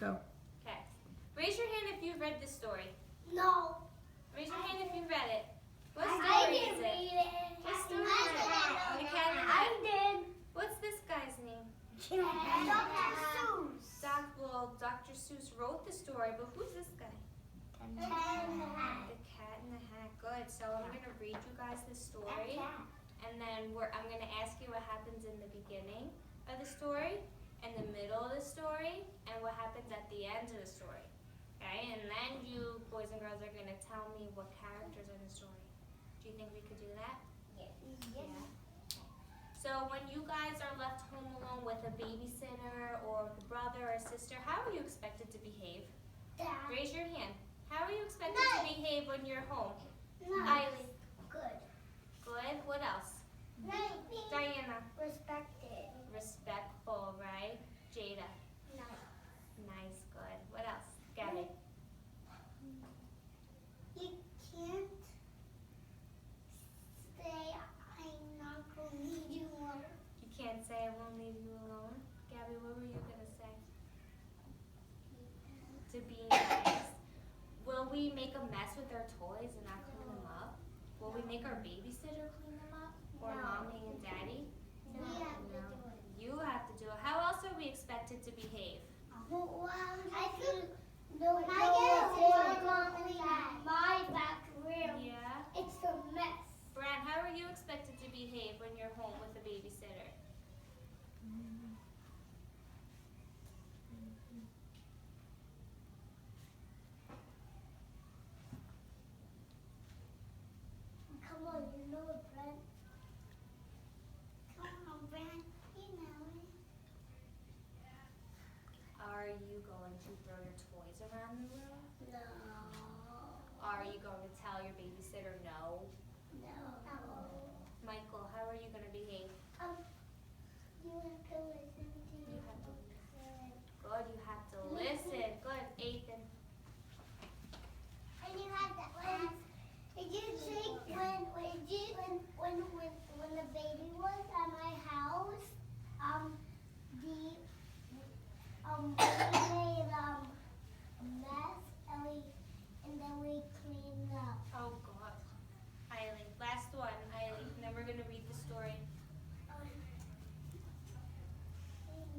Go. Okay. Raise your hand if you've read this story. No. Raise your hand if you read it. What I story didn't is read it? it. What story I is it? The Cat in the I Hat. did. What's this guy's name? Dr. Seuss. Dr. Seuss wrote the story, but who's this guy? The Cat in the Hat. The Cat in the Hat. Good. So I'm going to read you guys the story, and then I'm going to ask you what happens in the beginning of the story, in the middle of the story, and what happens at the end of the story. Okay? And then you boys and girls are going to tell me what characters are in the story. Do you think we could do that? Yes. Yeah. So when you guys are left home alone with a babysitter or with a brother or sister, how are you expected to behave? Dad. Raise your hand. How are you expected to behave when you're home? Nice. Eileen. Good. Good. What else? Nice. Diana. Respected. Respectful, right? Jada. Nice. Nice. Good. What else? Gabby. You can't say I'm not going to leave you alone. You can't say I won't leave you alone. Gabby, what were you going to say? To be nice. Will we make a mess with our toys and not clean them up? Will we make our babysitter clean them up? Or No. mommy and daddy? No. We have to do it. You have to do it. How else are we expected to behave? Well, I think my back room. Yeah. It's a mess. Bran, how are you expected to behave when you're home with a babysitter? Come on, you know it, Brent. Come on, Brent. You know it. Are you going to throw your toys around the room? No. Are you going to tell your babysitter no? No. Michael, how are you going to behave? You have to listen to You your have to listen. Good, you have to listen. Good, Ethan. And you have to ask. Did you think when the baby was at my house, we made a mess and then we cleaned up. Oh, God. Eileen, last one, Eileen. And then we're going to read the story.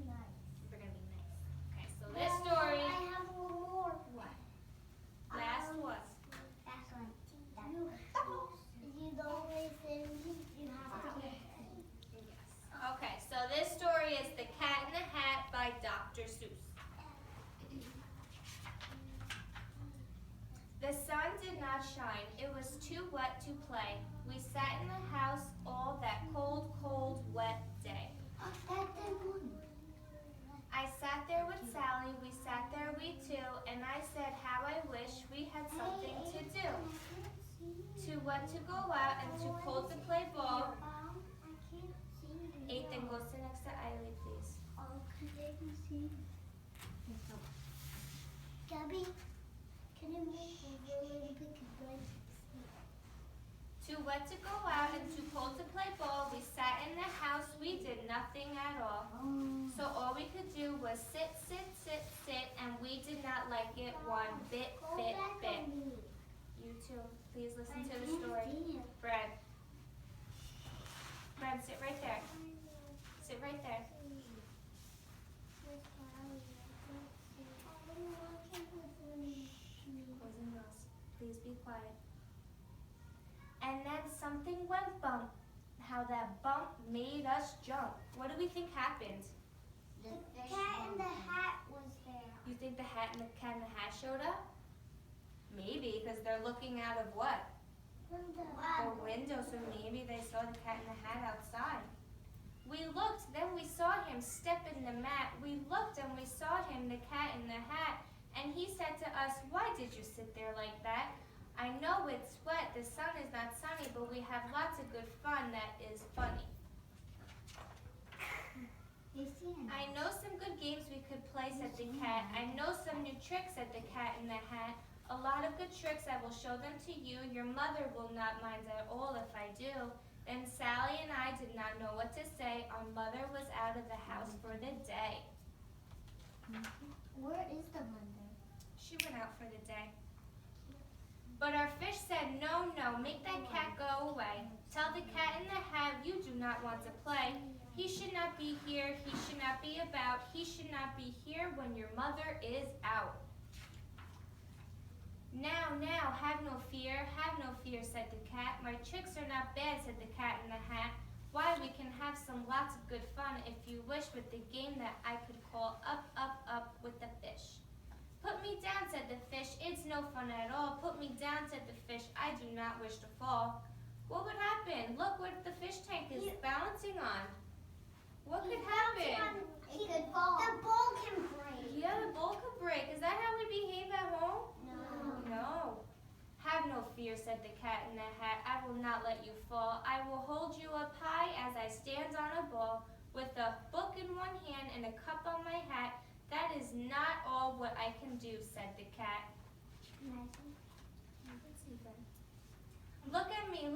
Nice. We're going to be nice. Okay, so this story. I have one more. What? Last one. That's one. You don't listen. You have to listen. Yes. Okay, so this story is The Cat in the Hat by Dr. Seuss. The sun did not shine. It was too wet to play. We sat in the house all that cold, cold, wet day. I sat there with Sally, we sat there, we two, and I said how I wish we had something to do. To what to go out and too cold to play ball. Ethan, go sit next to Eileen, please. Gabby, can you make a really big bread? Too wet to go out and too cold to play ball. We sat in the house, we did nothing at all. So all we could do was sit, sit, sit, sit, and we did not like it one bit. You too. Please listen to the story. Brad, sit right there. Sit right there. Boys and girls, please be quiet. And then something went bump. How that bump made us jump. What do we think happened? The cat in the hat was there. You think the Cat in the Hat showed up? Maybe, because they're looking out of what? A window, so maybe they saw the Cat in the Hat outside. We looked, then we saw him step in the mat. We looked and we saw him, the Cat in the Hat, and he said to us, "Why did you sit there like that? I know it's wet, the sun is not sunny, but we have lots of good fun that is funny. I know some good games we could play," said the cat. "I know some new tricks," said the Cat in the Hat. "A lot of good tricks, I will show them to you. Your mother will not mind at all if I do." Then Sally and I did not know what to say. Our mother was out of the house for the day. Where is the mother? She went out for the day. But our fish said, no, no, make that cat go away. Tell the cat in the hat you do not want to play. He should not be here, he should not be about, he should not be here when your mother is out. Now, now, have no fear, said the cat. My tricks are not bad, said the cat in the hat. Why, we can have some lots of good fun if you wish with the game that I could call Up, Up, Up with the Fish. Put me down, said the fish, it's no fun at all. Put me down, said the fish, I do not wish to fall. What would happen? Look what the fish tank is balancing on. What could happen? It could fall. The bowl can break. Yeah, the bowl could break. Is that how we behave at home? No. No. Have no fear, said the cat in the hat. I will not let you fall. I will hold you up high as I stand on a ball with a book in one hand and a cup on my hat. That is not all what I can do, said the cat. Look at me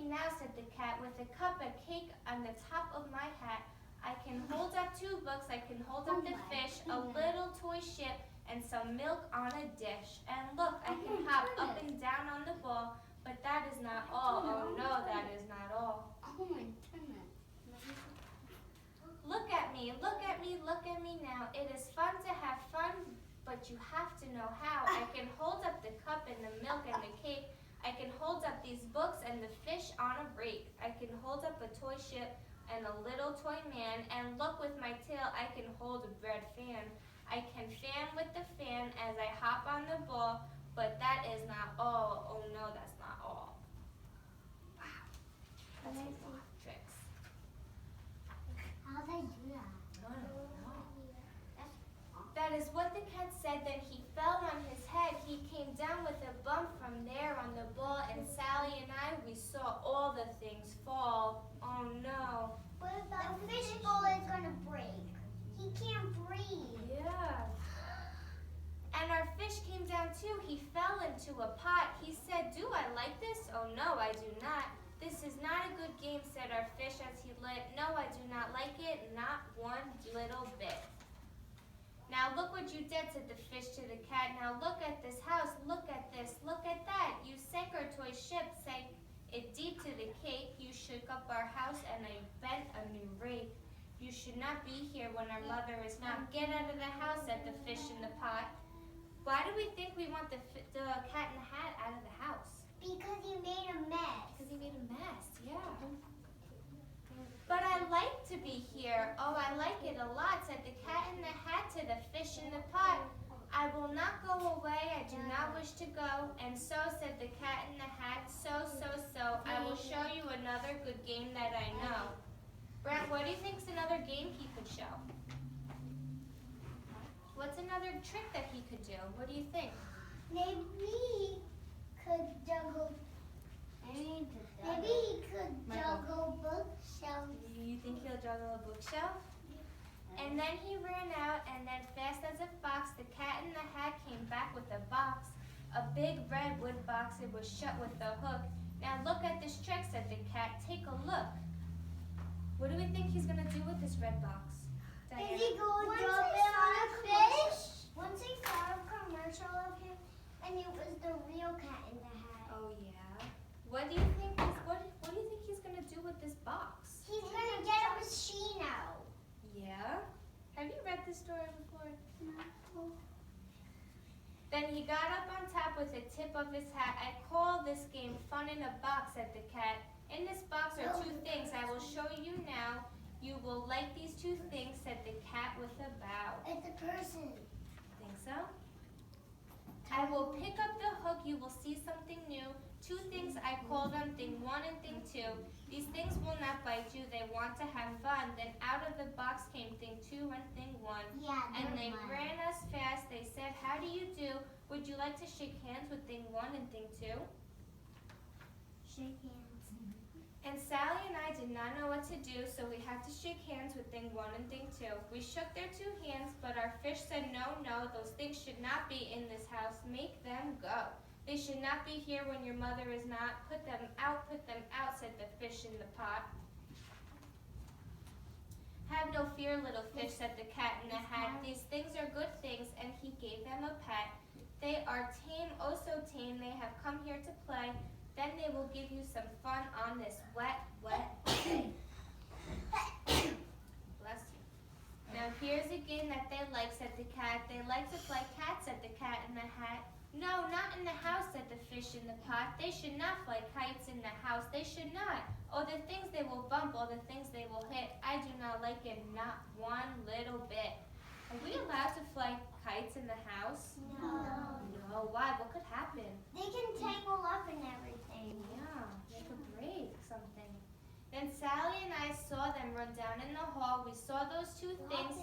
now, said the cat, with a cup of cake on the top of my hat. I can hold up 2 books, I can hold up the fish, a little toy ship, and some milk on a dish. And look, I can hop up and down on the ball, but that is not all. Oh no, that is not all. Oh my goodness. Look at me now. It is fun to have fun, but you have to know how. I can hold up the cup and the milk and the cake. I can hold up these books and the fish on a rake. I can hold up a toy ship and a little toy man. And look, with my tail, I can hold a bread fan. I can fan with the fan as I hop on the ball, but that is not all. Oh no, that's not all. Wow, that's a lot of tricks. How they do that? That is what the cat said. Then he fell on his head. He came down with a bump from there on the ball, and Sally and I, we saw all the things fall. Oh no. What about the fish bowl is gonna break? He can't breathe. Yeah. And our fish came down too. He fell into a pot. He said, do I like this? Oh no, I do not. This is not a good game, said our fish as he lit. No, I do not like it, not one little bit. Now look what you did, said the fish to the cat. Now look at this house, look at this, look at that. You sank our toy ship, sank it deep to the cake. You shook up our house and I bent a new rake. You should not be here when our mother is not. Get out of the house, said the fish in the pot. Why do we think we want the cat in the hat out of the house? Because he made a mess. Because he made a mess, yeah. But I like to be here. Oh, I like it a lot, said the cat in the hat to the fish in the pot. I will not go away, I do not wish to go. And so, said the cat in the hat, so, I will show you another good game that I know. Brent, what do you think's another game he could show? What's another trick that he could do? What do you think? Maybe he could juggle. Maybe he could juggle bookshelves. You think he'll juggle a bookshelf? And then he ran out, and then fast as a fox, the cat in the hat came back with a box. A big red wood box, it was shut with a hook. Now look at this trick, said the cat, take a look. What do we think he's gonna do with this red box? Diana? Is he going to drop it on a fish? Once I saw a commercial of him, and it was the real cat in the hat. Oh yeah. What do you think? What do you think he's gonna do with this box? He's gonna get a machine out. Yeah. Have you read this story before? No. Then he got up on top with the tip of his hat. I call this game fun in a box, said the cat. In this box are 2 things I will show you now. You will like these 2 things, said the cat with a bow. It's a person. Think so? I will pick up the hook, you will see something new. 2 things, I call them thing 1 and thing 2. These things will not bite you, they want to have fun. Then out of the box came thing 2 and thing 1. Yeah, And they ran us fast, they said, how do you do? Would you like to shake hands with thing 1 and thing 2? Shake hands. And Sally and I did not know what to do, so we had to shake hands with thing 1 and thing 2. We shook their 2 hands, but our fish said, no, those things should not be in this house. Make them go. They should not be here when your mother is not. Put them out, said the fish in the pot. Have no fear, little fish, said the cat in the hat. These things are good things, and he gave them a pet. They are tame, oh so tame, they have come here to play. Then they will give you some fun on this wet, wet day. Bless you. Now here's a game that they like, said the cat. They like to play cat, said the cat in the hat. No, not in the house, said the fish in the pot. They should not fly kites in the house. They should not. Oh, the things they will bump, oh, the things they will hit. I do not like it, not one little bit. Are we allowed to fly kites in the house? No. No, why? What could happen? They can tangle up and everything. Yeah, they could break something. Then Sally and I saw them run down in the hall. We saw those two things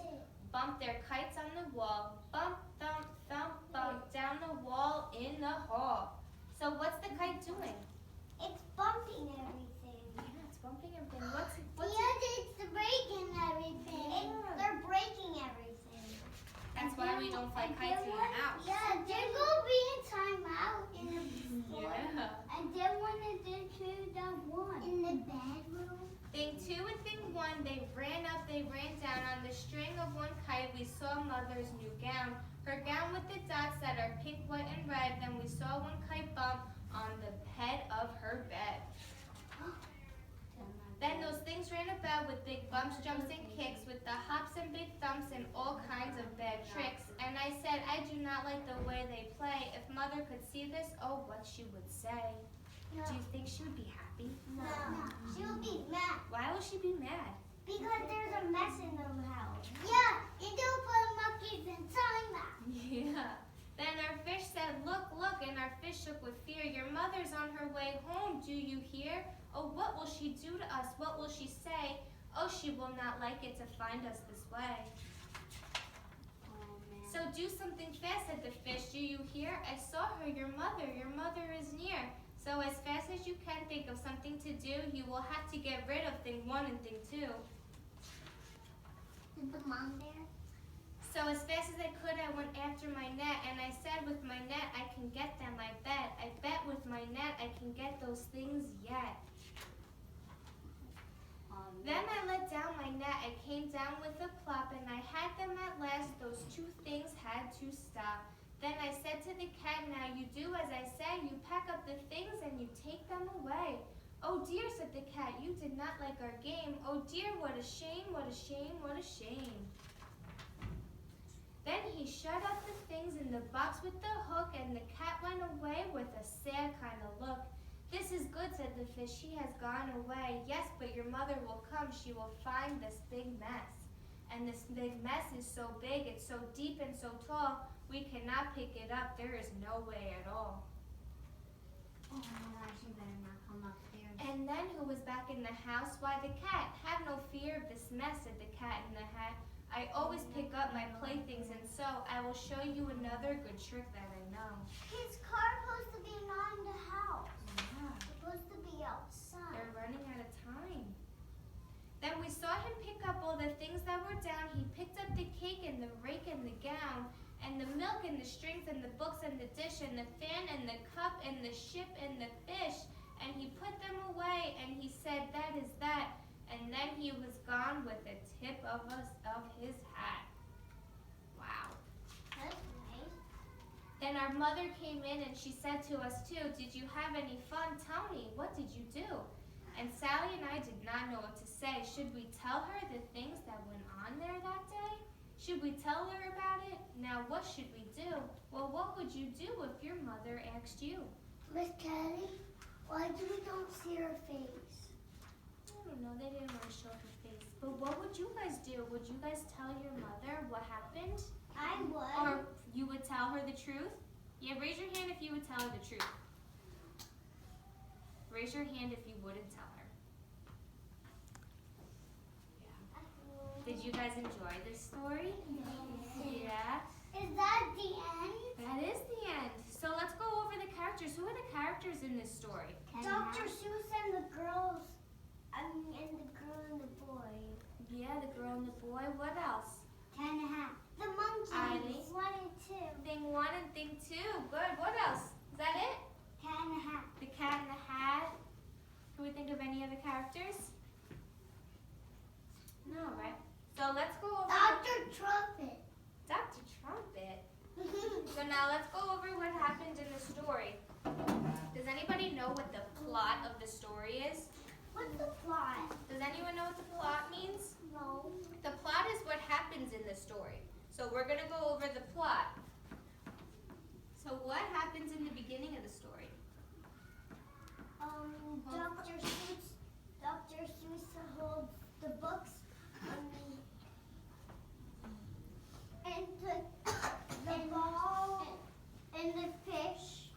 bump their kites on the wall. Bump, thump, thump, bump, down the wall in the hall. So what's the kite doing? It's bumping everything. Yeah, it's bumping everything. What's it's breaking everything. Yeah. They're breaking everything. That's why we don't fly kites in the house. Yeah, they're going to be in timeout in the store. Yeah. And then when they did in the bedroom. Thing 2 and thing 1, they ran up, they ran down. On the string of one kite, we saw Mother's new gown. Her gown with the dots that are pink, white, and red. Then we saw one kite bump on the head of her bed. Then those things ran about with big bumps, jumps, and kicks, with the hops and big thumps and all kinds of bad tricks. And I said, I do not like the way they play. If Mother could see this, oh, what she would say. No. Do you think she would be happy? No. She will be mad. Why will she be mad? Because there's a mess in the house. Yeah, you do put monkeys in timeout. Yeah. Then our fish said, look, look, and our fish shook with fear. Your mother's on her way home, do you hear? Oh, what will she do to us? What will she say? Oh, she will not like it to find us this way. Oh, man. So do something fast, said the fish. Do you hear? I saw her, your mother is near. So as fast as you can think of something to do, you will have to get rid of thing 1 and thing 2. Is the mom there? So as fast as I could, I went after my net, and I said, with my net, I can get them, I bet. I bet with my net, I can get those things yet. Then I let down my net, I came down with a plop, and I had them at last, those 2 things had to stop. Then I said to the cat, now you do as I say, you pack up the things and you take them away. Oh dear, said the cat, you did not like our game. Oh dear, what a shame, what a shame, what a shame. Then he shut up the things in the box with the hook, and the cat went away with a sad kind of look. This is good, said the fish, she has gone away. Yes, but your mother will come, she will find this big mess. And this big mess is so big, it's so deep and so tall, we cannot pick it up, there is no way at all. Oh my gosh, you better not come upstairs. And then who was back in the house? Why, the cat. Have no fear of this mess, said the cat in the hat. I always pick up my playthings, and so I will show you another good trick that I know. His car supposed to be not in the house. Yeah. It's supposed to be outside. They're running out of time. Then we saw him pick up all the things that were down. He picked up the cake and the rake and the gown, and the milk and the strings and the books and the dish and the fan and the cup and the ship and the fish. And he put them away, and he said, that is that. And then he was gone with the tip of his hat. Wow. That's nice. Then our mother came in, and she said to us too, did you have any fun? Tell me, what did you do? And Sally and I did not know what to say. Should we tell her the things that went on there that day? Should we tell her about it? Now what should we do? Well, what would you do if your mother asked you? Miss Kelly, why do we don't see her face? I don't know, they didn't want to show her face. But what would you guys do? Would you guys tell your mother what happened? I would. Or you would tell her the truth? Yeah, raise your hand if you would tell her the truth. Raise your hand if you wouldn't tell her. Did you guys enjoy this story? Yeah. Is that the end? That is the end. So let's go over the characters. Who are the characters in this story? Dr. Seuss and the girls, and the girl and the boy. Yeah, the girl and the boy. What else? Cat in the Hat. The monkeys. Eileen. 1 and 2. Thing 1 and thing 2. Good. What else? Is that it? Cat in the Hat. The cat in the hat. Can we think of any other characters? No, right? So let's go over. Dr. Trumpet. Dr. Trumpet. So now let's go over what happened in the story. Does anybody know what the plot of the story is? What's the plot? Does anyone know what the plot means? No. The plot is what happens in the story. So we're going to go over the plot. So what happens in the beginning of the story? Dr. Seuss holds the books and the ball and the fish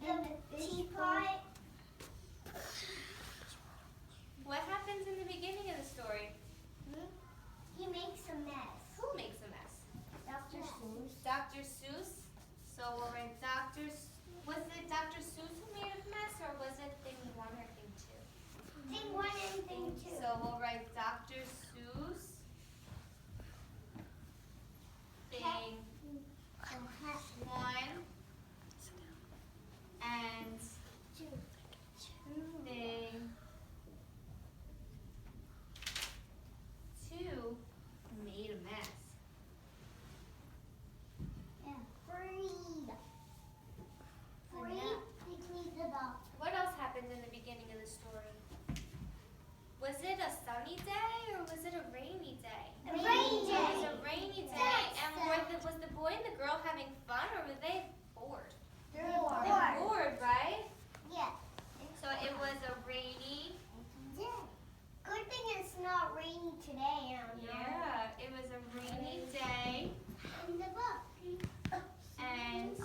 and the teapot. What happens in the beginning of the story? He makes a mess. Who makes a mess? Dr. Seuss. Dr. Seuss. So we'll write was it Dr. Seuss who made a mess, or was it thing 1 or thing 2? Thing 1 and thing 2. So we'll write Dr. Seuss. Thing 1 and 2. thing 2 made a mess. Yeah. Freed. They cleaned it up. What else happened in the beginning of the story? Was it a sunny day or was it a rainy day? A rainy day. It was a rainy day. And was the boy and the girl having fun, or were they bored? They're They were bored, right? Yeah. So it was a rainy. Yeah. Good thing it's not rainy today. Yeah, it was a rainy day, In the book. and It's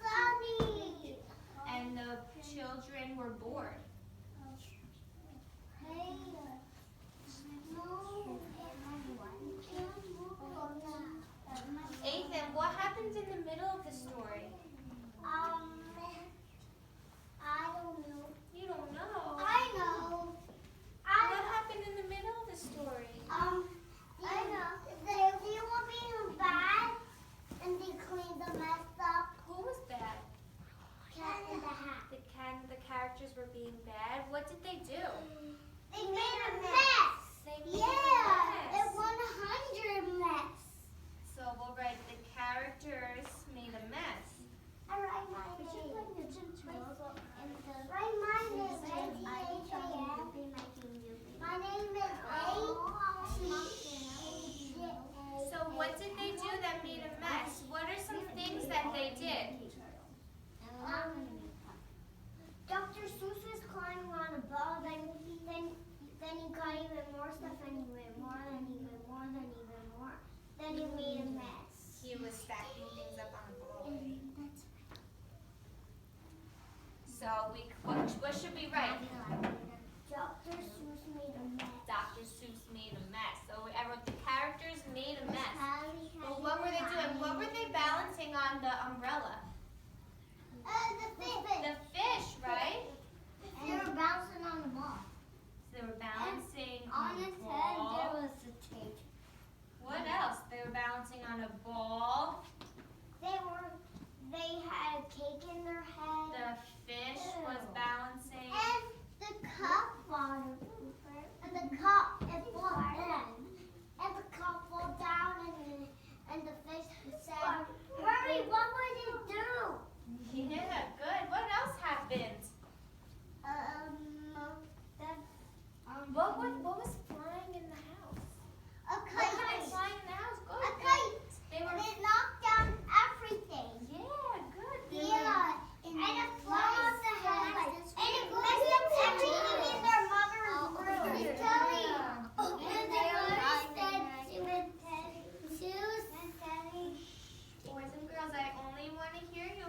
sunny. the children were bored. Hey. Ethan, what happens in the middle of the story? I don't know. You don't know. I know. What happened in the middle of the story? I know. They were being bad, and they cleaned the mess up. Who was bad? Cat in the Hat. The characters were being bad. What did they do? They made a mess. They made a Yeah, mess. it 100 mess. So we'll write the characters made a mess. I write my name. Write my name. A-T-H-A-M. My name is So what did they do that made a mess? What are some things that they did? Dr. Seuss was climbing on a ball, then he got even more stuff, and he went more, then even more, then even more. Then he made a mess. He was stacking things up on a ball. So what should we write? Dr. Seuss made a mess. Dr. Seuss made a mess. So I wrote the characters made a mess. Well, what were they doing? What were they balancing on the umbrella? The fish. The fish, right? They were bouncing on the ball. So they were balancing On on a his head, ball. there was a tape. What else? They were balancing on a ball. They had a cake in their head. The fish was balancing. And the cup bottom. And the cup, it fell down. And the cup fell down, and the fish said, "Hurry, what would it do?" Yeah, good. What else happened? What was flying in the house? A What kind of kite. flying in the house? Good. A kite. They were. And it knocked down everything. Yeah, good. Yeah. And it flew off the head. And it messed up everything in their mother's room. It's telling. And their mother said she would choose. Boys and girls, I only want to hear you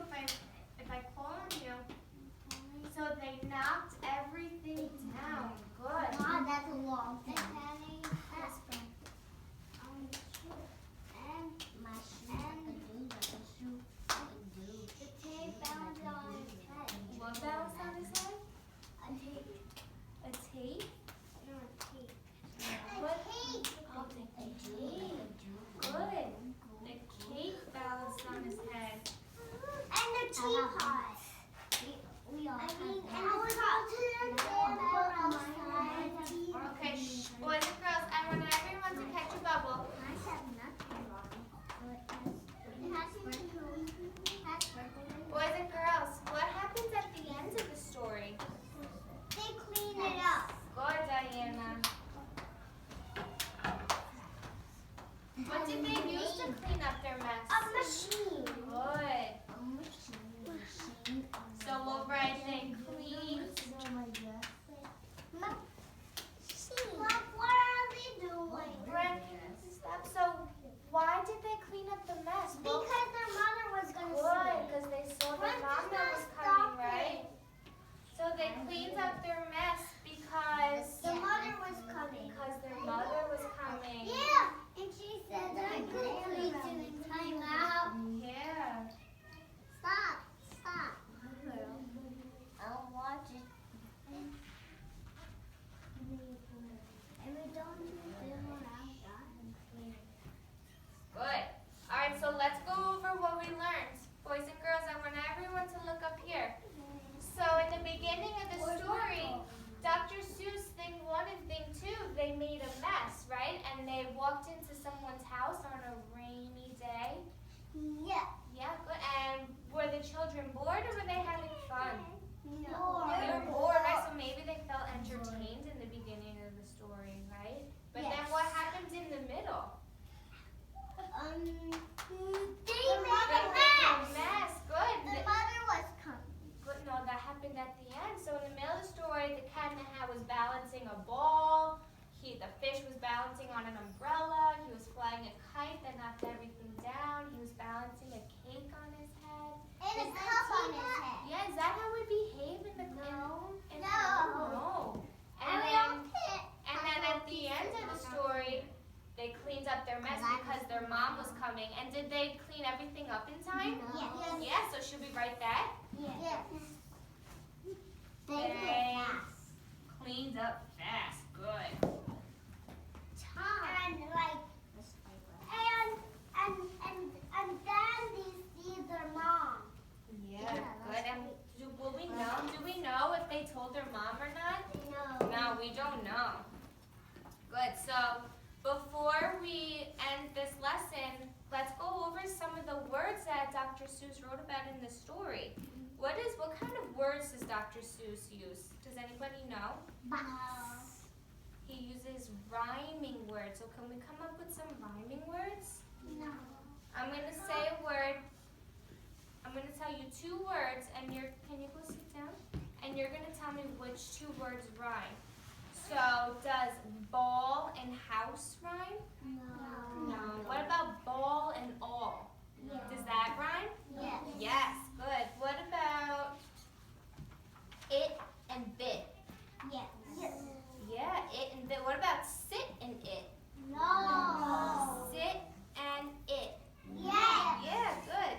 if I call on you. So they knocked everything down. Good. God, that's a long thing. The tape bounced on his head. What bounced on his head? A tape. A tape? No, a tape. What? Tape. Oh, the tape. Good. The cake bounced on his head. And the teapot. We all and the continent and Okay, boys and girls, I want everyone to everything up in time? Yes. Yeah, so should we write that? Yes. They cleaned up fast. Good. And like, and then they see their mom. Yeah, good. And do we know if they told their mom or not? No. No, we don't know. Good. So before we end this lesson, let's go over some of the words that Dr. Seuss wrote about in the story. What kind of words does Dr. Seuss use? Does anybody know? Box. He uses rhyming words. So can we come up with some rhyming words? No. I'm going to say a word. I'm going to tell you two words, and can you go sit down? And you're going to tell me which two words rhyme. So does ball and house rhyme? No. No. What about ball and all? Yes. Does that rhyme? Yes. Yes, good. What about it and bit? Yes. Yeah, it and bit. What about sit and it? No. Sit and it. Yes. Yeah, good.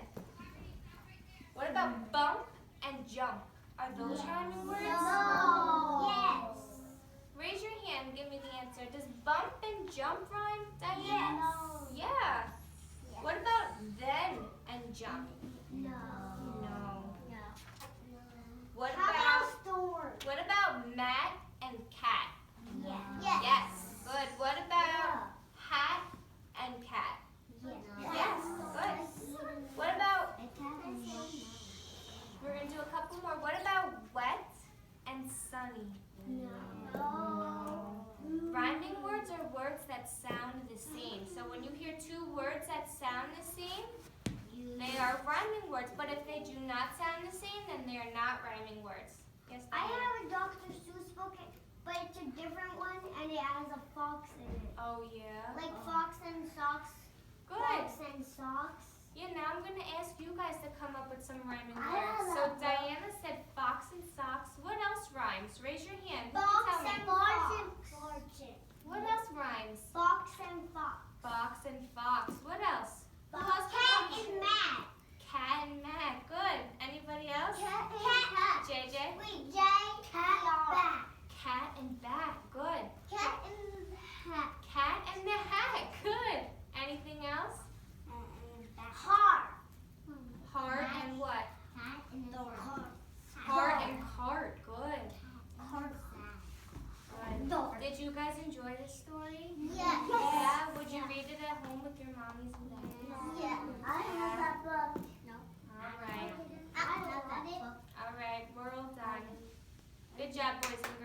What about bump and jump? Are those rhyming words? No. Yes. Raise your hand, give me the answer. Does bump and jump rhyme, Diane? Yes. Yeah. What about then and jump? No. No. No. What How about about storm? what about mat and cat? Yes. Yes. Good. What about hat and cat? Yes. Good. What about we're gonna do a couple more. What about wet and sunny? No. Rhyming words are words that sound the same. So when you hear two words that sound the same, they are rhyming words. But if they do not sound the same, then they are not rhyming words. Yes, I Diane? have a Dr. Seuss book, but it's a different one, and it has a fox in it. Oh yeah. Like fox and socks. Good. Fox and socks. Yeah, now I'm gonna ask you guys to come up with some rhyming I words. have So a book. Diana said fox and socks. What else rhymes? Raise your hand. Who can Fox tell me? and fox. What else rhymes? Fox and fox. Fox and fox. What else? Who else can Cat tell me? and mat. Cat and mat. Good. Anybody else? Cat. JJ? Wait, J. Cat. Bat. Cat and bat. Good. Cat and hat. Cat and the hat. Good. Anything else? Heart. Heart and what? Hat and the heart. Heart and cart. Good. Heart. Good. Did you guys enjoy this story? Yes. Yeah. Would you read it at home with your mommies and daddies? Yeah. I have that book. No. All right. I have that book. All right. We're all done. Good job, boys and